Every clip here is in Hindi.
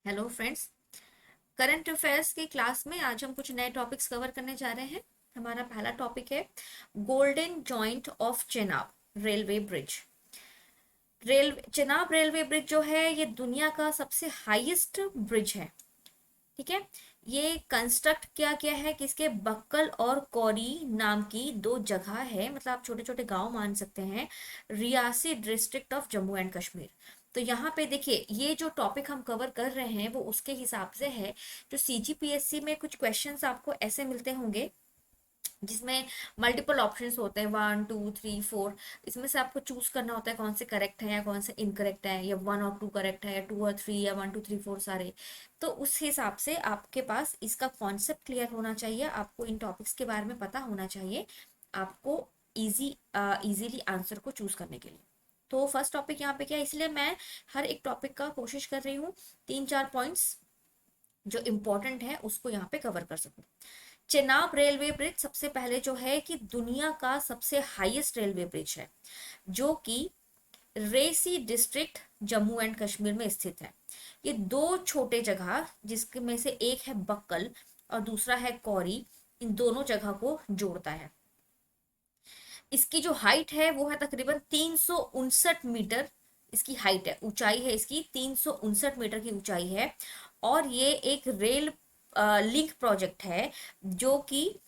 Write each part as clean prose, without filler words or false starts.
Hello friends. करंट अफेयर्स की क्लास में आज हम कुछ नए टॉपिक्स कवर करने जा रहे हैं। हमारा पहला टॉपिक है golden joint of Chenab railway bridge. Chenab railway bridge जो है ये दुनिया का सबसे हाईएस्ट ब्रिज है। ठीक है। ये कंस्ट्रक्ट किया गया है किसके बक्कल और कौरी नाम की दो जगह है, मतलब आप छोटे छोटे गांव मान सकते हैं, Reasi district of Jammu and Kashmir. तो यहाँ पे देखिए ये जो टॉपिक हम कवर कर रहे हैं वो उसके हिसाब से है। जो सीजीपीएससी में कुछ क्वेश्चंस आपको ऐसे मिलते होंगे जिसमें मल्टीपल ऑप्शंस होते हैं 1 2 3 4। इसमें से आपको चूज करना होता है कौन से करेक्ट है या कौन से इनकरेक्ट है, या 1 और 2 करेक्ट है या 2 और 3 या 1 2 3 4 सारे। तो उस हिसाब से आपके पास इसका कॉन्सेप्ट क्लियर होना चाहिए, आपको इन टॉपिक्स के बारे में पता होना चाहिए आपको इजीली आंसर को चूज करने के लिए। तो फर्स्ट टॉपिक यहाँ पे क्या है, इसलिए मैं हर एक टॉपिक का कोशिश कर रही हूँ 3 4 पॉइंट्स जो इम्पोर्टेंट है उसको यहाँ पे कवर कर सकूं। चेनाब रेलवे ब्रिज सबसे पहले जो है कि दुनिया का सबसे हाईएस्ट रेलवे ब्रिज है, जो कि रेसी डिस्ट्रिक्ट जम्मू एंड कश्मीर में स्थित है। ये दो छोटे जगह जिसके में से एक है बक्कल और दूसरा है कौरी, इन दोनों जगह को जोड़ता है। इसकी जो हाइट है वो है तकरीबन 359 मीटर। इसकी हाइट है, ऊंचाई है इसकी 359 मीटर की ऊंचाई है। और ये एक रेल लिंक प्रोजेक्ट है जो कि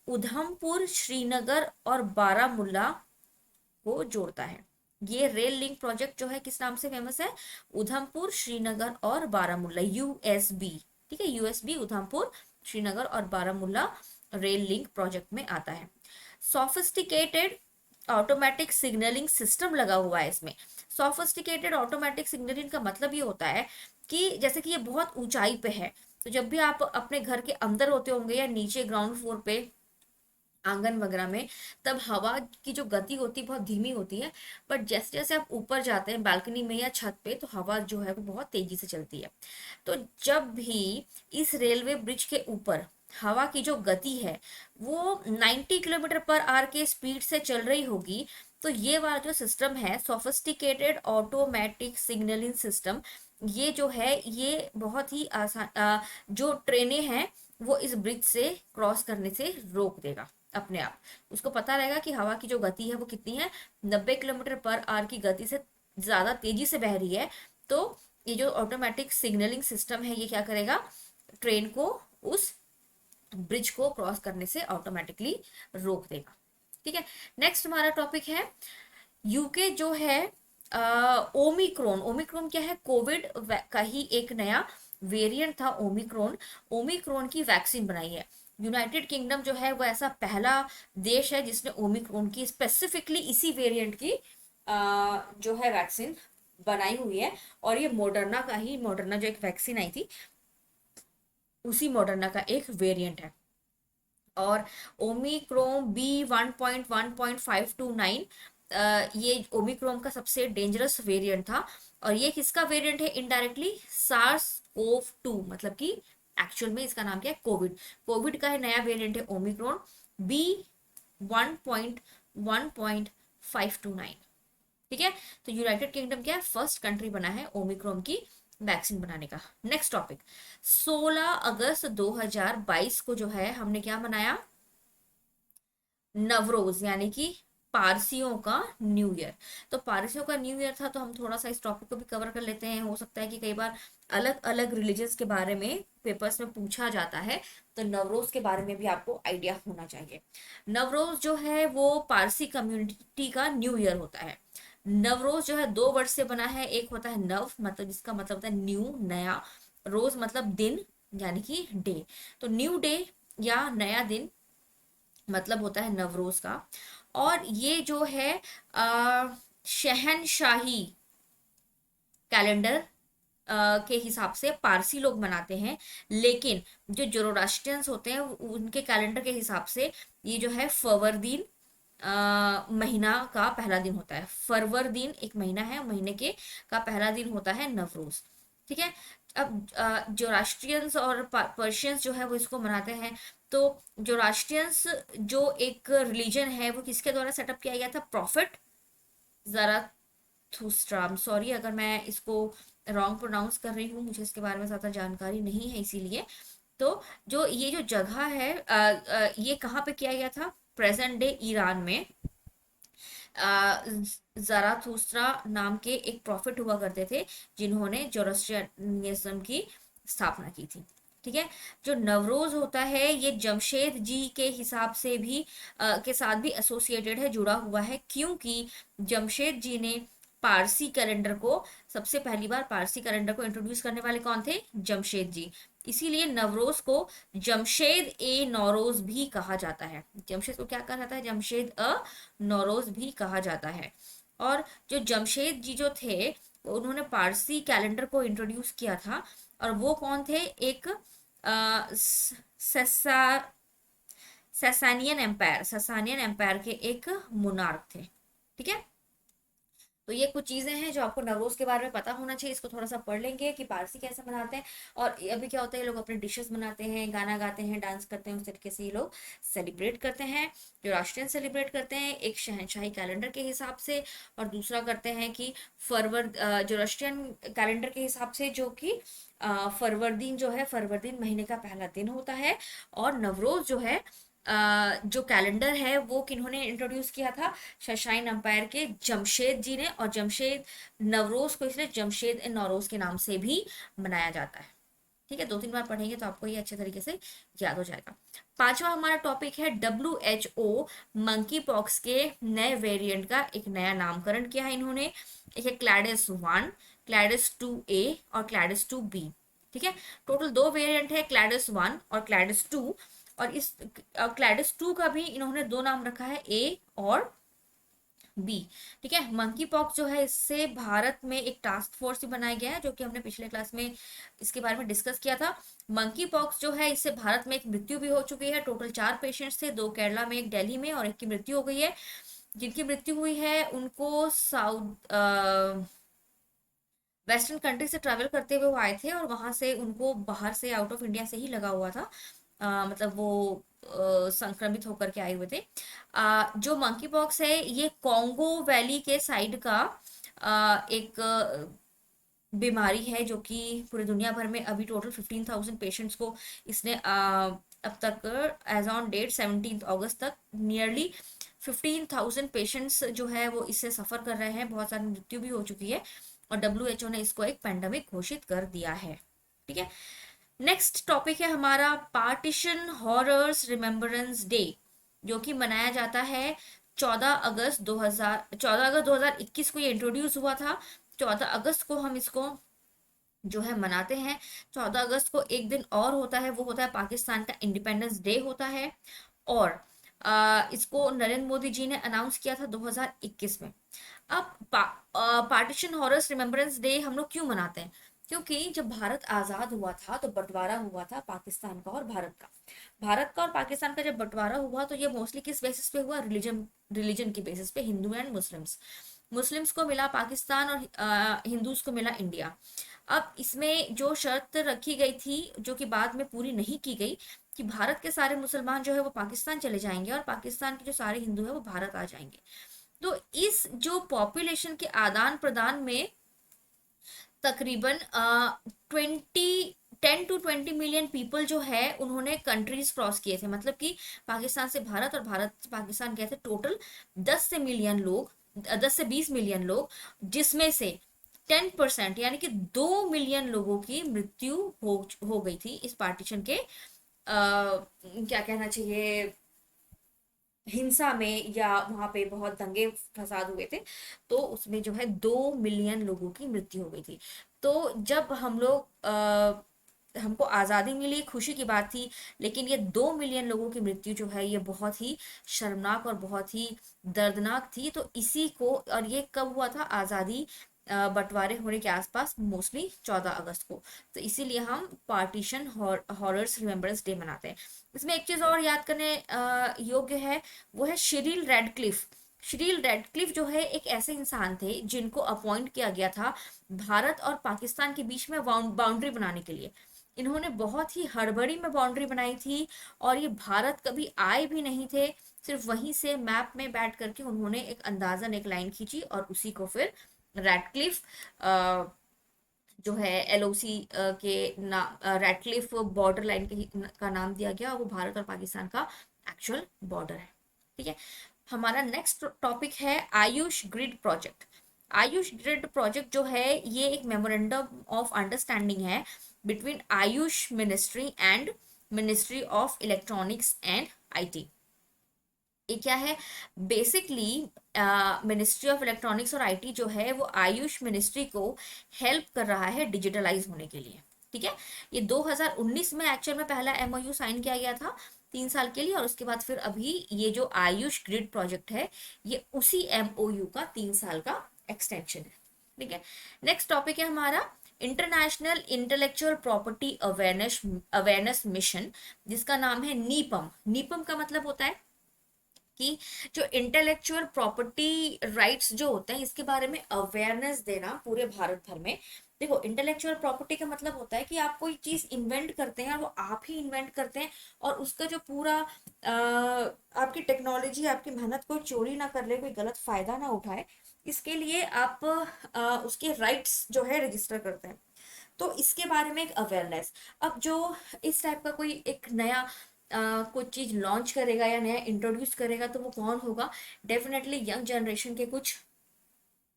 उधमपुर, श्रीनगर और बारामूला को जोड़ता है। ये रेल लिंक प्रोजेक्ट जो है किस नाम से फेमस है, उधमपुर, श्रीनगर और बारामूला, यूएसबी। ठीक है, यूएसबी उधमपुर, श्रीनगर और बारामूला रेल लिंक प्रोजेक्ट में आता है। सोफिस्टिकेटेड ऑटोमेटिक सिग्नलिंग सिस्टम लगा हुआ है इसमें। सोफिस्टिकेटेड ऑटोमेटिक सिग्नलिंग का मतलब ये होता है कि जैसे कि ये बहुत ऊंचाई पे है, तो जब भी आप अपने घर के अंदर होते होंगे या नीचे ग्राउंड फ्लोर पे आंगन वगैरह में, तब हवा की जो गति होती है बहुत धीमी होती है। बट जैसे जैसे आप ऊपर जाते हैं बालकनी में या छत पे, तो हवा जो है वो बहुत तेजी से चलती है। तो जब भी इस रेलवे ब्रिज के ऊपर हवा की जो गति है वो 90 किलोमीटर पर आवर के स्पीड से चल रही होगी, तो ये वाला जो सिस्टम है सोफिस्टिकेटेड ऑटोमेटिक सिग्नलिंग सिस्टम, ये जो है ये बहुत ही आसान जो ट्रेनें हैं वो इस ब्रिज से क्रॉस करने से रोक देगा अपने आप। उसको पता रहेगा कि हवा की जो गति है वो कितनी है, 90 किलोमीटर पर आवर की गति से ज्यादा तेजी से बह रही है। तो ये जो ऑटोमेटिक सिग्नलिंग सिस्टम है ये क्या करेगा, ट्रेन को उस ब्रिज को क्रॉस करने से ऑटोमेटिकली रोक देगा। ठीक है। नेक्स्ट हमारा टॉपिक है यूके जो है ओमिक्रॉन। ओमिक्रॉन क्या है, कोविड का ही एक नया वेरिएंट था ओमिक्रॉन। ओमिक्रॉन की वैक्सीन बनाई है। यूनाइटेड किंगडम जो है वो ऐसा पहला देश है जिसने ओमिक्रॉन की स्पेसिफिकली इसी वेरिएंट की जो है वैक्सीन बनाई हुई है। और ये मॉडर्ना जो एक वैक्सीन आई थी उसी मॉडर्ना का एक वेरिएंट है। और ओमिक्रोन B1.1.529 ये ओमिक्रोन का सबसे डेंजरस वेरिएंट था। और ये किसका वेरिएंट है, इनडायरेक्टली सार्स कोव 2, मतलब कि एक्चुअल में इसका नाम क्या है, कोविड। कोविड का है नया वेरिएंट है ओमिक्रोन B1.1.529। ठीक है। तो यूनाइटेड किंगडम क्या है, फर्स्ट कंट्री बना है ओमिक्रॉन की वैक्सीन बनाने का। नेक्स्ट टॉपिक, 16 अगस्त 2022 को जो है हमने क्या मनाया, नवरोज, यानी कि पारसियों का न्यू ईयर। तो पारसियों का न्यू ईयर था, तो हम थोड़ा सा इस टॉपिक को भी कवर कर लेते हैं। हो सकता है कि कई बार अलग अलग रिलीजन्स के बारे में पेपर्स में पूछा जाता है, तो नवरोज के बारे में भी आपको आइडिया होना चाहिए। नवरोज जो है वो पारसी कम्युनिटी का न्यू ईयर होता है। नवरोज जो है 2 वर्ड से बना है, एक होता है नव, मतलब जिसका मतलब होता है न्यू, नया, रोज मतलब दिन यानी कि डे। तो न्यू डे या नया दिन मतलब होता है नवरोज का। और ये जो है शहनशाही कैलेंडर के हिसाब से पारसी लोग मनाते हैं। लेकिन जो जोरोस्ट्रियंस होते हैं उनके कैलेंडर के हिसाब से ये जो है फरवरदीन महीना का पहला दिन होता है। फरवरदीन एक महीना है, महीने के का पहला दिन होता है नवरोज। ठीक है। अब जोरास्ट्रियंस और पर्शियंस जो है वो इसको मनाते हैं। तो जोरास्ट्रियंस जो एक रिलीजन है वो किसके द्वारा सेटअप किया गया था, प्रॉफिट जराथुस्ट्रा। सॉरी अगर मैं इसको रॉन्ग प्रोनाउंस कर रही हूँ, मुझे इसके बारे में ज़्यादा जानकारी नहीं है इसीलिए। तो जो ये जो जगह है ये कहाँ पे किया गया था? प्रेजेंट डे ईरान में। ज़राथुस्त्रा नाम के एक प्रॉफिट हुआ करते थे, जिन्होंने जोरोस्ट्रियनिज्म की स्थापना की थी। ठीक है। जो नवरोज होता है ये जमशेद जी के हिसाब से भी के साथ भी एसोसिएटेड है, जुड़ा हुआ है, क्योंकि जमशेद जी ने पारसी कैलेंडर को, सबसे पहली बार पारसी कैलेंडर को इंट्रोड्यूस करने वाले कौन थे? जमशेद जी। इसीलिए नवरोज को जमशेद ए नौरोज भी कहा जाता है। जमशेद को क्या कहा जाता है? जमशेद अ नौरोज भी कहा जाता है। और जो जमशेद जी जो थे, उन्होंने पारसी कैलेंडर को इंट्रोड्यूस किया था। और वो कौन थे? एक ससा ससानियन एम्पायर के एक मुनार्क थे। ठीक है। तो ये कुछ चीजें हैं जो आपको नवरोज के बारे में पता होना चाहिए। इसको थोड़ा सा पढ़ लेंगे कि पारसी कैसे बनाते हैं। और अभी क्या होता है, ये लोग अपने डिशेस बनाते हैं, गाना गाते हैं, डांस करते हैं, उस तरीके से ये लोग सेलिब्रेट करते हैं। जो राष्ट्रीय सेलिब्रेट करते हैं एक शहनशाही कैलेंडर के हिसाब से, और दूसरा करते हैं कि जो राष्ट्रीय कैलेंडर के हिसाब से, जो कि फरवरदीन जो है, फरवरदीन महीने का पहला दिन होता है। और नवरोज जो है, जो कैलेंडर है वो किन्होंने इंट्रोड्यूस किया था? शशाइन अंपायर के जमशेद जी ने। और जमशेद नवरोज को इसलिए जमशेद ए नौरोज के नाम से भी मनाया जाता है। ठीक है। 2-3 बार पढ़ेंगे तो आपको ये अच्छे तरीके से याद हो जाएगा। पांचवा हमारा टॉपिक है WHO मंकी पॉक्स के नए वेरिएंट का एक नया नामकरण किया है इन्होंने। एक है क्लैडिस 1, क्लैडिस 2A और क्लैडिस 2B। ठीक है। टोटल 2 वेरिएंट है, क्लैडिस 1 और क्लैडिस 2। और इस क्लैडिस 2 का भी इन्होंने 2 नाम रखा है, A और बी। ठीक है। मंकी पॉक्स जो है, इससे भारत में एक टास्क फोर्स भी बनाया गया है, जो कि हमने पिछले क्लास में इसके बारे में डिस्कस किया था। मंकी पॉक्स जो है, इससे भारत में एक मृत्यु भी हो चुकी है। टोटल 4 पेशेंट्स थे, 2 केरला में, एक दिल्ली में, और एक की मृत्यु हो गई है। जिनकी मृत्यु हुई है उनको वेस्टर्न कंट्री से ट्रैवल करते हुए वो आए थे, और वहां से उनको बाहर से, आउट ऑफ इंडिया से ही लगा हुआ था। मतलब वो संक्रमित होकर के आए हुए थे। जो मंकी पॉक्स है ये कॉन्गो वैली के साइड का एक बीमारी है, जो कि पूरी दुनिया भर में अभी टोटल 15,000 पेशेंट्स को इसने अब तक एज ऑन डेट 17 अगस्त तक नियरली 15,000 पेशेंट्स जो है वो इससे सफ़र कर रहे हैं। बहुत सारी मृत्यु भी हो चुकी है, और WHO ने इसको एक पैंडेमिक घोषित कर दिया है। ठीक है। नेक्स्ट टॉपिक है हमारा पार्टीशन हॉरर्स रिमेम्बरेंस डे, जो कि मनाया जाता है 14 अगस्त 2021 को ये इंट्रोड्यूस हुआ था। 14 अगस्त को हम इसको जो है मनाते हैं। 14 अगस्त को एक दिन और होता है, वो होता है पाकिस्तान का इंडिपेंडेंस डे होता है। और इसको नरेंद्र मोदी जी ने अनाउंस किया था 2021 में। अब पार्टीशन हॉरर्स रिमेम्बरेंस डे हम लोग क्यों मनाते हैं? क्योंकि जब भारत आजाद हुआ था तो बंटवारा हुआ था पाकिस्तान का और भारत का। भारत का और पाकिस्तान का जब बंटवारा हुआ तो ये मोस्टली किस बेसिस पे हुआ? रिलीजन की बेसिस पे, हिंदू एंड मुस्लिम्स। मुस्लिम्स को मिला पाकिस्तान और हिंदूज को मिला इंडिया। अब इसमें जो शर्त रखी गई थी, जो कि बाद में पूरी नहीं की गई, कि भारत के सारे मुसलमान जो है वो पाकिस्तान चले जाएंगे, और पाकिस्तान के जो सारे हिंदू है वो भारत आ जाएंगे। तो इस जो पॉपुलेशन के आदान प्रदान में तकरीबन 10 to 20 मिलियन पीपल जो है उन्होंने कंट्रीज क्रॉस किए थे। मतलब कि पाकिस्तान से भारत और भारत से पाकिस्तान गए थे टोटल 10 से 20 मिलियन लोग, जिसमें से 10% यानी कि 2 मिलियन लोगों की मृत्यु हो गई थी इस पार्टीशन के क्या कहना चाहिए, हिंसा में, या वहां पे बहुत दंगे फसाद हुए थे। तो उसमें जो है 2 मिलियन लोगों की मृत्यु हो गई थी। तो जब हम लोग हमको आज़ादी मिली, खुशी की बात थी, लेकिन ये 2 मिलियन लोगों की मृत्यु जो है ये बहुत ही शर्मनाक और बहुत ही दर्दनाक थी। तो इसी को, और ये कब हुआ था? आज़ादी बंटवारे होने के आसपास, मोस्टली 14 अगस्त को। तो इसीलिए हम पार्टीशन हॉरर्स रिमेम्बरेंस डे मनाते हैं। इसमें एक चीज़ और याद करने योग्य है, वो है शिरिल रेडक्लिफ। शिरिल रेडक्लिफ जो है एक ऐसे इंसान थे जिनको अपॉइंट किया गया था भारत और पाकिस्तान के बीच में बाउंड्री बनाने के लिए। इन्होंने बहुत ही हड़बड़ी में बाउंड्री बनाई थी, और ये भारत कभी आए भी नहीं थे। सिर्फ वहीं से मैप में बैठ करके उन्होंने एक अंदाजन एक लाइन खींची, और उसी को फिर रेडक्लिफ जो है एलओसी के नाम रेडक्लिफ बॉर्डर लाइन का नाम दिया गया, और वो भारत और पाकिस्तान का एक्चुअल बॉर्डर है। ठीक है, हमारा नेक्स्ट टॉपिक है Ayush grid project. Ayush grid project जो है ये एक मेमोरेंडम ऑफ अंडरस्टैंडिंग है between Ayush ministry and ministry of electronics and IT. ये क्या है? बेसिकली मिनिस्ट्री ऑफ इलेक्ट्रॉनिक्स और आईटी जो है वो आयुष मिनिस्ट्री को हेल्प कर रहा है डिजिटलाइज होने के लिए। ठीक है, ये 2019 में एक्चुअल में पहला एमओयू साइन किया गया था 3 साल के लिए, और उसके बाद फिर अभी ये जो आयुष ग्रिड प्रोजेक्ट है ये उसी एमओयू का 3 साल का एक्सटेंशन है। ठीक है, नेक्स्ट टॉपिक है हमारा international intellectual property awareness awareness mission, जिसका नाम है नीपम। नीपम का मतलब होता है कि जो इंटेलेक्चुअल प्रॉपर्टी राइट्स जो होते हैं इसके बारे में अवेयरनेस देना पूरे भारत भर में। देखो, इंटेलेक्चुअल प्रॉपर्टी का मतलब होता है कि आप कोई चीज इन्वेंट करते हैं और वो आप ही इन्वेंट करते हैं, और उसका जो पूरा आपकी टेक्नोलॉजी, आपकी मेहनत कोई चोरी ना कर ले, कोई गलत फायदा ना उठाए, इसके लिए आप उसके राइट्स जो है रजिस्टर करते हैं। तो इसके बारे में एक अवेयरनेस। अब जो इस टाइप का कोई एक नया कुछ चीज लॉन्च करेगा या नया इंट्रोड्यूस करेगा तो वो कौन होगा? डेफिनेटली यंग जनरेशन के कुछ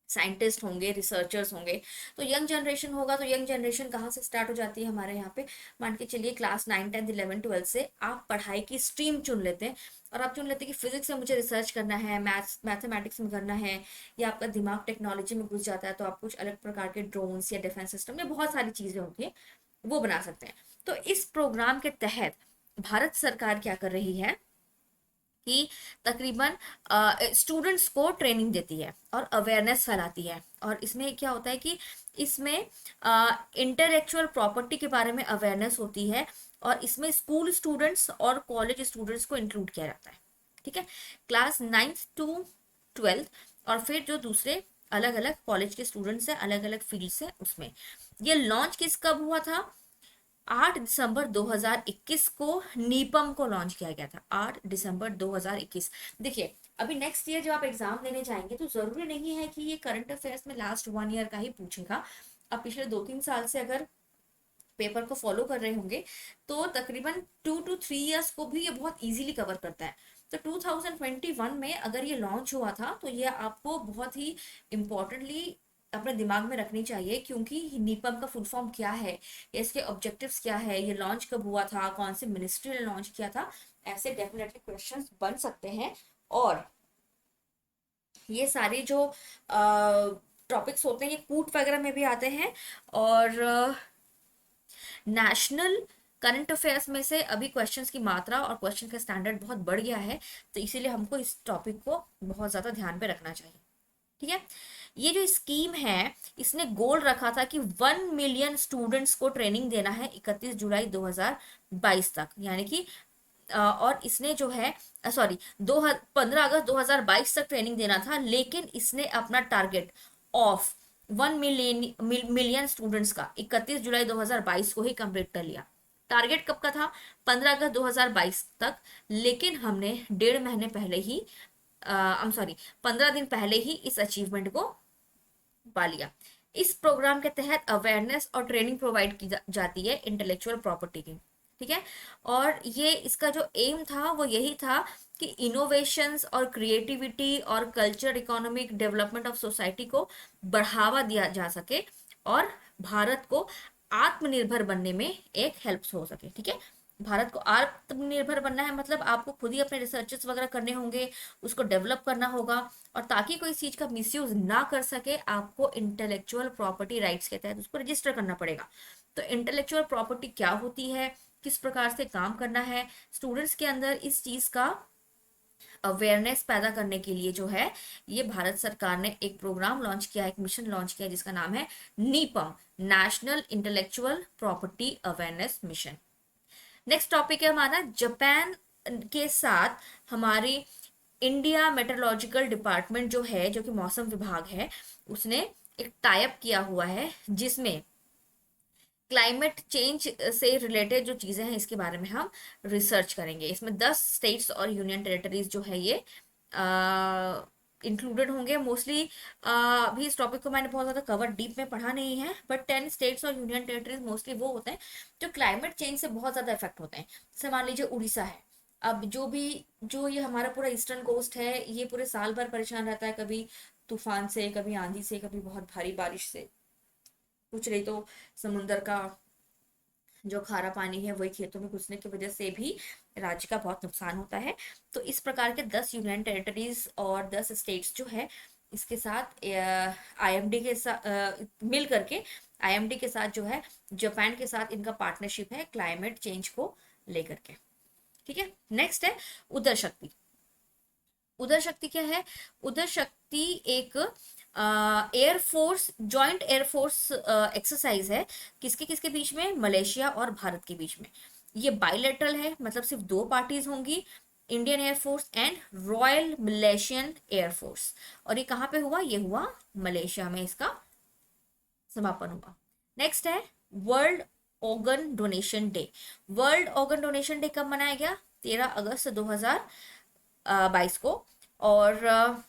साइंटिस्ट होंगे, रिसर्चर्स होंगे। तो यंग जनरेशन होगा, तो यंग जनरेशन कहाँ से स्टार्ट हो जाती है हमारे यहाँ पे? मान के चलिए क्लास 9, 10, 11, 12 से आप पढ़ाई की स्ट्रीम चुन लेते हैं, और आप चुन लेते हैं कि फिजिक्स में मुझे रिसर्च करना है, मैथमेटिक्स में करना है, या आपका दिमाग टेक्नोलॉजी में घुस जाता है तो आप कुछ अलग प्रकार के ड्रोन्स या डिफेंस सिस्टम या बहुत सारी चीजें होती है वो बना सकते हैं। तो इस प्रोग्राम के तहत भारत सरकार क्या कर रही है कि तकरीबन स्टूडेंट्स को ट्रेनिंग देती है और अवेयरनेस फैलाती है। और इसमें क्या होता है कि इसमें इंटेलेक्चुअल प्रॉपर्टी के बारे में अवेयरनेस होती है, और इसमें स्कूल स्टूडेंट्स और कॉलेज स्टूडेंट्स को इंक्लूड किया जाता है। ठीक है, क्लास 9th to 12th, और फिर जो दूसरे अलग अलग कॉलेज के स्टूडेंट्स हैं अलग अलग फील्ड से उसमें। ये लॉन्च किस कब हुआ था? 8 दिसंबर 2021 को नीपम को लॉन्च किया गया था। 8 दिसंबर 2021। देखिए, अभी नेक्स्ट ईयर जब आप एग्जाम देने जाएंगे तो जरूरी नहीं है कि ये करंट अफेयर्स में लास्ट 1 ईयर का ही पूछेगा। आप पिछले 2-3 साल से अगर पेपर को फॉलो कर रहे होंगे तो तकरीबन 2 to 3 years को भी ये बहुत इजीली कवर करता है। तो 2021 में अगर ये लॉन्च हुआ था तो ये आपको बहुत ही इम्पोर्टेंटली अपने दिमाग में रखनी चाहिए, क्योंकि नीपम का फुल फॉर्म क्या है, इसके ऑब्जेक्टिव्स क्या है, ये लॉन्च कब हुआ था, कौन सी मिनिस्ट्री ने लॉन्च किया था, ऐसे डेफिनेटली क्वेश्चंस बन सकते हैं। और ये सारे जो टॉपिक्स होते हैं ये कूट वगैरह में भी आते हैं, और नेशनल करंट अफेयर्स में से अभी क्वेश्चंस की मात्रा और क्वेश्चन का स्टैंडर्ड बहुत बढ़ गया है, तो इसीलिए हमको इस टॉपिक को बहुत ज़्यादा ध्यान पे रखना चाहिए। ठीक है, ये जो स्कीम है इसने गोल रखा था कि 1 मिलियन स्टूडेंट्स को ट्रेनिंग देना है 31 जुलाई 2022 तक, यानी कि और इसने जो है सॉरी 15 अगस्त 2022 तक ट्रेनिंग देना था, लेकिन इसने अपना टारगेट ऑफ 1 मिलियन स्टूडेंट्स का 31 जुलाई 2022 को ही कंप्लीट कर लिया। टारगेट कब का था? 15 अगस्त 2022 तक, लेकिन हमने 1.5 महीने पहले ही आई एम सॉरी 15 दिन पहले ही इस अचीवमेंट को पा लिया। इस प्रोग्राम के तहत अवेयरनेस और ट्रेनिंग प्रोवाइड की जाती है इंटेलेक्चुअल प्रॉपर्टी की। ठीक है, और ये इसका जो एम था वो यही था कि इनोवेशंस और क्रिएटिविटी और culture economic development of society को बढ़ावा दिया जा सके, और भारत को आत्मनिर्भर बनने में एक हेल्प हो सके। ठीक है, भारत को आत्मनिर्भर बनना है मतलब आपको खुद ही अपने रिसर्चेस वगैरह करने होंगे, उसको डेवलप करना होगा, और ताकि कोई चीज का मिसयूज ना कर सके आपको इंटेलेक्चुअल प्रॉपर्टी राइट्स के तहत उसको रजिस्टर करना पड़ेगा। तो इंटेलेक्चुअल प्रॉपर्टी क्या होती है, किस प्रकार से काम करना है, स्टूडेंट्स के अंदर इस चीज का अवेयरनेस पैदा करने के लिए जो है ये भारत सरकार ने एक प्रोग्राम लॉन्च किया, एक मिशन लॉन्च किया जिसका नाम है NIPAM, national intellectual property awareness mission. Next topic है हमारा जापान के साथ हमारी इंडिया मेट्रोलॉजिकल डिपार्टमेंट जो है, जो कि मौसम विभाग है, उसने एक टाइप किया हुआ है जिसमें क्लाइमेट चेंज से रिलेटेड जो चीजें हैं इसके बारे में हम रिसर्च करेंगे। इसमें 10 स्टेट्स और यूनियन टेरिटरीज जो है ये इंक्लूडेड होंगे मोस्टली। अभी इस टॉपिक को मैंने बहुत ज़्यादा कवर डीप में पढ़ा नहीं है, बट 10 स्टेट्स और यूनियन टेरिटरीज मोस्टली वो होते हैं जो क्लाइमेट चेंज से बहुत ज़्यादा इफेक्ट होते हैं। जैसे मान लीजिए उड़ीसा है, अब जो ये हमारा पूरा ईस्टर्न कोस्ट है, ये पूरे साल भर परेशान रहता है, कभी तूफान से, कभी आंधी से, कभी बहुत भारी बारिश से, कुछ नहीं तो समुंदर का जो खारा पानी है वही खेतों में घुसने की वजह से भी राज्य का बहुत नुकसान होता है। तो इस प्रकार के 10 यूनियन टेरिटरीज और 10 स्टेट्स जो है, इसके साथ आईएमडी के साथ मिल करके, आईएमडी के साथ जो है जापान के साथ इनका पार्टनरशिप है क्लाइमेट चेंज को लेकर के। ठीक है, नेक्स्ट है उदर शक्ति। उदर शक्ति क्या है? उदर शक्ति एक एयरफोर्स, जॉइंट एयरफोर्स एक्सरसाइज है। किसके किसके बीच में? मलेशिया और भारत के बीच में। ये बाइलेटरल है, मतलब सिर्फ दो पार्टीज होंगी, Indian air force and royal Malaysian air force. और ये कहाँ पे हुआ? ये हुआ मलेशिया में, इसका समापन हुआ। नेक्स्ट है world organ donation day. World organ donation day कब मनाया गया? 13 अगस्त 2022 को। और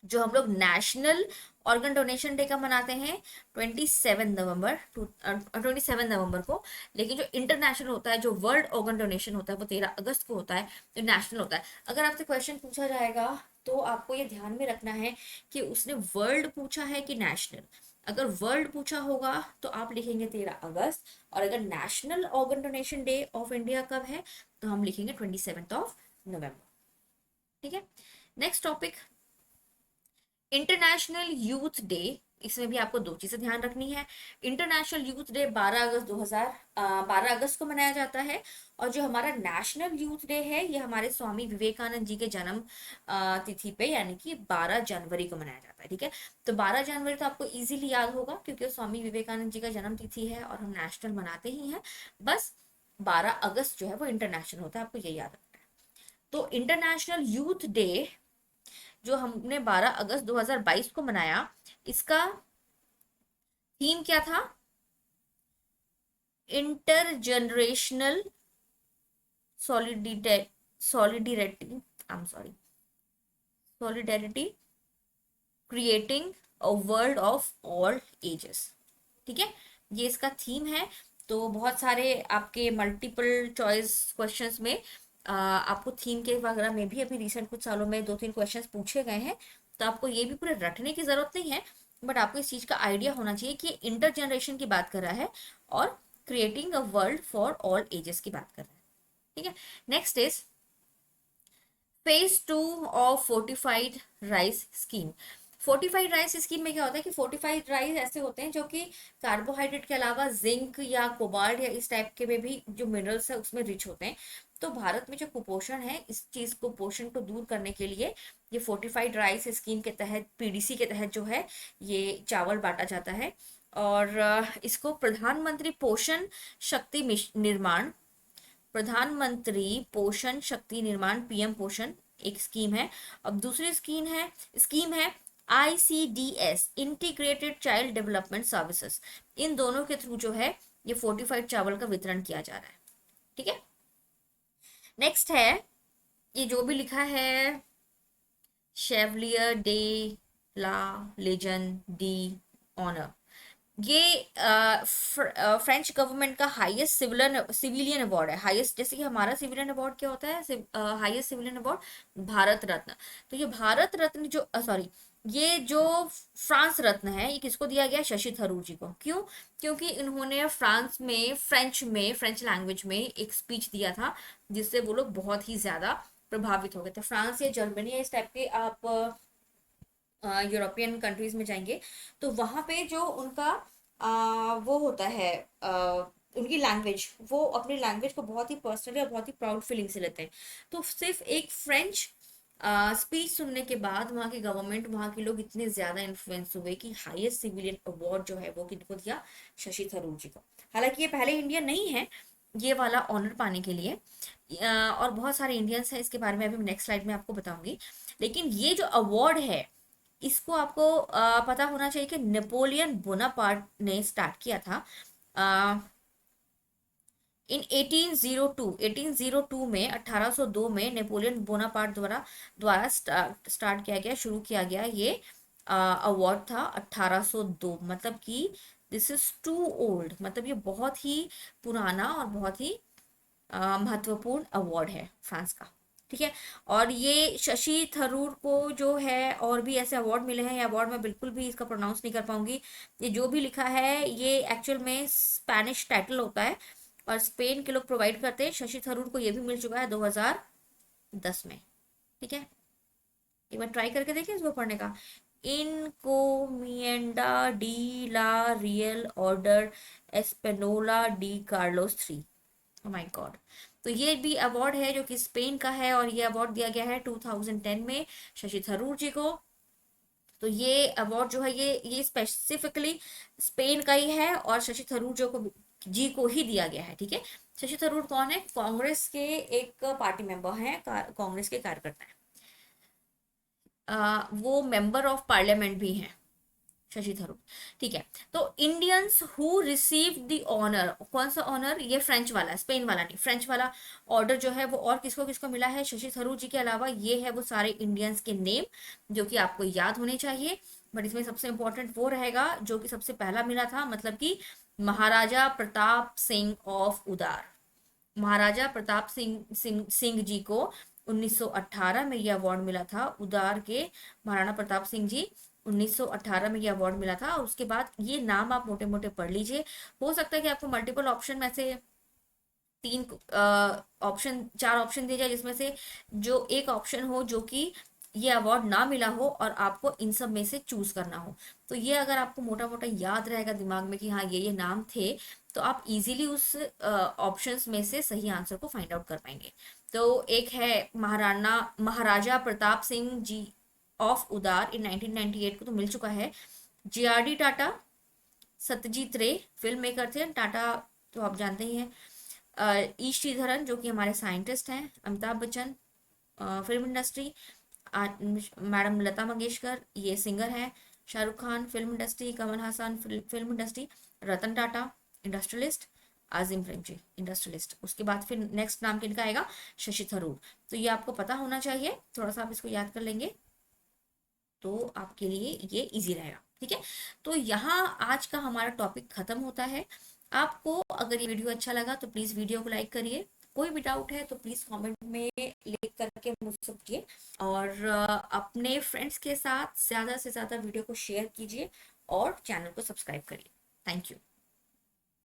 जो हम लोग नेशनल ऑर्गन डोनेशन डे का मनाते हैं 27 नवंबर को, लेकिन जो इंटरनेशनल होता है, जो वर्ल्ड ऑर्गन डोनेशन होता है, वो 13 अगस्त को होता है, जो नेशनल होता है। अगर आपसे क्वेश्चन पूछा जाएगा तो आपको ये ध्यान में रखना है कि उसने वर्ल्ड पूछा है कि नेशनल। अगर वर्ल्ड पूछा होगा तो आप लिखेंगे 13 अगस्त, और अगर national organ donation day of India कब है तो हम लिखेंगे 27 नवंबर। ठीक है, next topic international youth day. इसमें भी आपको दो चीजें ध्यान रखनी है। इंटरनेशनल यूथ डे 12 अगस्त को मनाया जाता है, और जो हमारा नेशनल यूथ डे है ये हमारे स्वामी विवेकानंद जी के जन्म तिथि पे, यानी कि 12 जनवरी को मनाया जाता है। ठीक है, तो 12 जनवरी तो आपको इजीली याद होगा क्योंकि स्वामी विवेकानंद जी का जन्म तिथि है और हम नेशनल मनाते ही हैं। बस 12 अगस्त जो है वो इंटरनेशनल होता है, आपको ये याद रखना है। तो इंटरनेशनल यूथ डे जो हमने 12 अगस्त 2022 को मनाया, इसका थीम क्या था? Intergenerational solidarity, I am sorry, solidarity creating a world of all ages. ठीक है, ये इसका थीम है। तो बहुत सारे आपके मल्टीपल चॉइस क्वेश्चंस में आपको थीम के वगैरह में भी अभी रिसेंट कुछ सालों में 2-3 क्वेश्चंस पूछे गए हैं, तो आपको ये भी पूरे रटने की जरूरत नहीं है, बट आपको इस चीज का आइडिया होना चाहिए कि इंटर जनरेशन की बात कर रहा है और creating a world for all ages की बात कर रहा है। ठीक है, next is phase 2 of fortified rice scheme. Fortified rice scheme में क्या होता है कि फोर्टिफाइड राइस ऐसे होते हैं जो कि कार्बोहाइड्रेट के अलावा जिंक या कोबाल्ट या इस टाइप के में भी जो मिनरल्स है उसमें रिच होते हैं। तो भारत में जो कुपोषण है, इस चीज कुपोषण को दूर करने के लिए ये फोर्टिफाइड राइस स्कीम के तहत, पीडीसी के तहत जो है ये चावल बांटा जाता है। और इसको प्रधानमंत्री पोषण शक्ति निर्माण, प्रधानमंत्री पोषण शक्ति निर्माण, पीएम पोषण एक स्कीम है। अब दूसरी स्कीम है ICDS, integrated child development services. इन दोनों के थ्रू जो है ये फोर्टिफाइड चावल का वितरण किया जा रहा है। ठीक है, नेक्स्ट है ये जो भी लिखा है Chevalier de la Legion d'honneur, ये फ्रेंच गवर्नमेंट का हाईएस्ट सिविलियन अवार्ड है। हाईएस्ट, जैसे कि हमारा सिविलियन अवार्ड क्या होता है, highest civilian award Bharat Ratna. तो ये भारत रत्न जो सॉरी, ये जो फ्रांस रत्न है ये किसको दिया गया? शशि थरूर जी को। क्यों? क्योंकि इन्होंने फ्रेंच लैंग्वेज में एक स्पीच दिया था जिससे वो लोग बहुत ही ज्यादा प्रभावित हो गए थे। फ्रांस या जर्मनी या इस टाइप के आप यूरोपियन कंट्रीज में जाएंगे तो वहां पे जो उनका वो होता है, उनकी लैंग्वेज, वो अपनी लैंग्वेज को बहुत ही पर्सनली और बहुत ही प्राउड फीलिंग से लेते हैं। तो सिर्फ एक फ्रेंच स्पीच सुनने के बाद वहाँ की गवर्नमेंट, वहाँ के लोग इतने ज्यादा इन्फ्लुएंस हुए कि हाईएस्ट सिविलियन अवार्ड जो है वो किनको दिया? शशि थरूर जी को। हालांकि ये पहले इंडियन नहीं है ये वाला ऑनर पाने के लिए, और बहुत सारे इंडियंस हैं, इसके बारे में अभी नेक्स्ट स्लाइड में आपको बताऊंगी। लेकिन ये जो अवार्ड है इसको आपको पता होना चाहिए कि नेपोलियन बोनापार्ट ने स्टार्ट किया था। इन 1802 में 1802 में नेपोलियन बोनापार्ट द्वारा द्वारा स्टार्ट किया गया, शुरू किया गया ये अवार्ड था 1802। मतलब कि दिस इज टू ओल्ड, मतलब ये बहुत ही पुराना और बहुत ही महत्वपूर्ण अवार्ड है फ्रांस का। ठीक है। और ये शशि थरूर को जो है और भी ऐसे अवार्ड मिले हैं, ये अवार्ड मैं बिल्कुल भी इसका प्रोनाउंस नहीं कर पाऊंगी। ये जो भी लिखा है ये एक्चुअल में स्पेनिश टाइटल होता है और स्पेन के लोग प्रोवाइड करते हैं। शशि थरूर को ये भी मिल चुका है 2010 में। ठीक है, एक बार ट्राई करके देखिए इसको पढ़ने का। Encomienda de la Real Order Espanola de Carlos three. Oh my god. तो ये भी अवार्ड है जो कि स्पेन का है और ये अवार्ड दिया गया है 2010 में शशि थरूर जी को। तो ये अवार्ड जो है ये स्पेसिफिकली स्पेन का ही है और शशि थरूर जी को ही दिया गया है। ठीक है। शशि थरूर कौन है? कांग्रेस के एक पार्टी मेंबर हैं, कांग्रेस के कार्यकर्ता हैं। वो मेंबर ऑफ पार्लियामेंट भी हैं शशि थरूर। ठीक है। तो Indians who receive the honour, कौन सा ऑनर? ये फ्रेंच वाला, स्पेन वाला नहीं, फ्रेंच वाला ऑर्डर जो है वो और किसको किसको मिला है शशि थरूर जी के अलावा? ये है वो सारे इंडियंस के नेम जो कि आपको याद होने चाहिए। बट इसमें सबसे इंपॉर्टेंट वो रहेगा जो कि सबसे पहला मिला था, मतलब कि महाराजा प्रताप सिंह ऑफ उदार। महाराजा प्रताप सिंह जी को 1918 में यह अवार्ड मिला था। उदार के महाराणा प्रताप सिंह जी 1918 में यह अवार्ड मिला था। और उसके बाद ये नाम आप मोटे मोटे पढ़ लीजिए। हो सकता है कि आपको मल्टीपल ऑप्शन में से तीन ऑप्शन, चार ऑप्शन दिए जाए जिसमें से जो एक ऑप्शन हो जो कि ये अवार्ड ना मिला हो और आपको इन सब में से चूज करना हो। तो ये अगर आपको मोटा मोटा याद रहेगा दिमाग में कि हाँ ये नाम थे, तो आप इजीली उस ऑप्शंस में से सही आंसर को फाइंड आउट कर पाएंगे। तो एक है महाराजा प्रताप सिंह जी ऑफ उदार इन 1998 को तो मिल चुका है। जेआरडी टाटा, सत्यजीत रे फिल्म मेकर थे, टाटा तो आप जानते ही हैं। ई श्रीधरन जो कि हमारे साइंटिस्ट हैं। Amitabh Bachchan film industry. Madam Lata Mangeshkar ये सिंगर हैं। Shahrukh Khan film industry. Kamal Haasan film industry. Ratan Tata industrialist. Azim Premji industrialist. उसके बाद फिर नेक्स्ट नाम किनका आएगा? शशि थरूर। तो ये आपको पता होना चाहिए, थोड़ा सा आप इसको याद कर लेंगे तो आपके लिए ये इजी रहेगा। ठीक है। तो यहाँ आज का हमारा टॉपिक खत्म होता है। आपको अगर ये वीडियो अच्छा लगा तो प्लीज वीडियो को लाइक करिए। कोई भी डाउट है तो प्लीज कमेंट में लिख करके मुझसे पूछिए। और अपने फ्रेंड्स के साथ ज्यादा से ज्यादा वीडियो को शेयर कीजिए और चैनल को सब्सक्राइब करिए। Thank you.